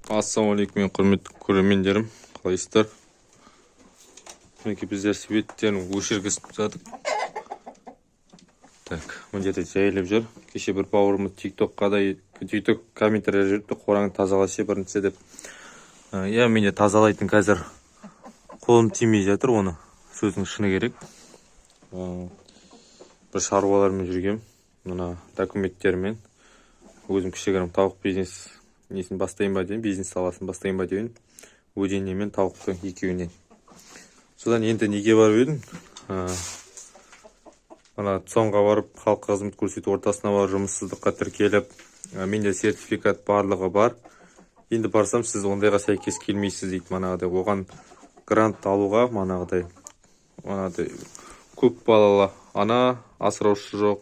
Ассалаумағалейкум, құрметті көрермендерім, қалайсыздар? Мінекей біздер светтерін өшіргізіп жатып. Так, мына жерде жайылып жүр. Кеше бір бауырымыз тик-ток комментария жүрді, қораңды тазалашы бірінші деп. Я менде тазалайтын қазір қолым тимей жатыр, оны сөздің шыны керек. Бір шаруалармен жүргем, мына документтермен. Өзім кішігірім тауық несін бастайын ба дейін, бизнес саласын бастайын ба дейін, өдене мен тауықтың екеуінен. Содан енді неге барып едім? Ана соңға барып, халыққа қызмет көрсету ортасына барып, жұмыссыздыққа тіркеліп, менде сертификат барлығы бар. Енді барсам, сіз ондайға сәйкес келмейсіз дейді, манағыдай. Оған грант алуға, манағыдай, көп балалы ана, асыраушы жоқ,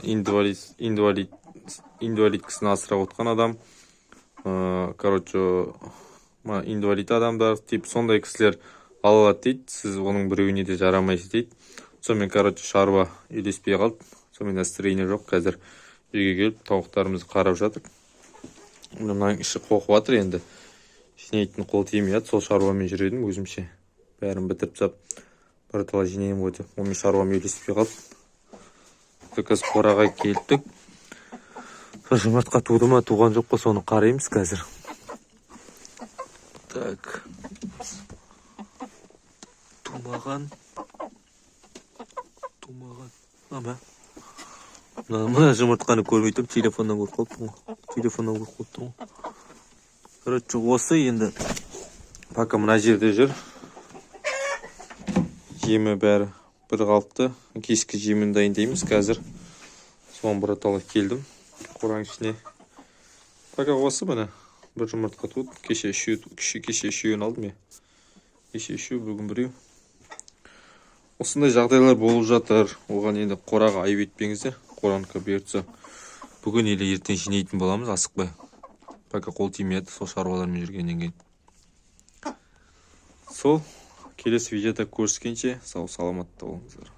инвалид кісіні асырап отқан адам, инвалид адамдар, сондай кісілер алады дейді, сіз оның біреуіне де жарамайсыз дейді. Сонымен, шаруа үйлеспей қалды, сонымен настроение жоқ, қазір үйге келіп, тауықтарымызды қарап жатыр. Мұның іші қоқып жатыр енді, жинейтін қол тимей жатыр, сол шаруамен жүредім өзімше. Бәрін бітіріп сап, бір тала жинейім ғой деп, онымен шаруам үйлеспей қалды. Қазір қораға келдік. Жұмыртқа туды ма, туған жоқ па, соны қараймыз қазір. Так. Тумаған. Ама. Мына жұмыртқаны көрмейтім, телефоннан көріп қалыптым. Короче, осы енді. Пока мына жерде жүр. Жемі бәрі бір қалыпты. Кешкі жемін дайындаймыз қазір. Соған бір аталы келдім. Қораң ішіне. Пока осы міне. Бір жұмыртқа туды. Кеше үшеуін алдым я. Кеше үшеу, бүгін біреу. Осындай жағдайлар болып жатыр. Оған енді қораға айып етпеңіздер. Қораныкі бұйыртса. Бүгін еле ертең жинейтін боламыз, асықпай. Пока қол тимейді, сол шаруалармен жүргеннен кейін. Сол келесі видеода көріскенше сау саламатта болыңыздар.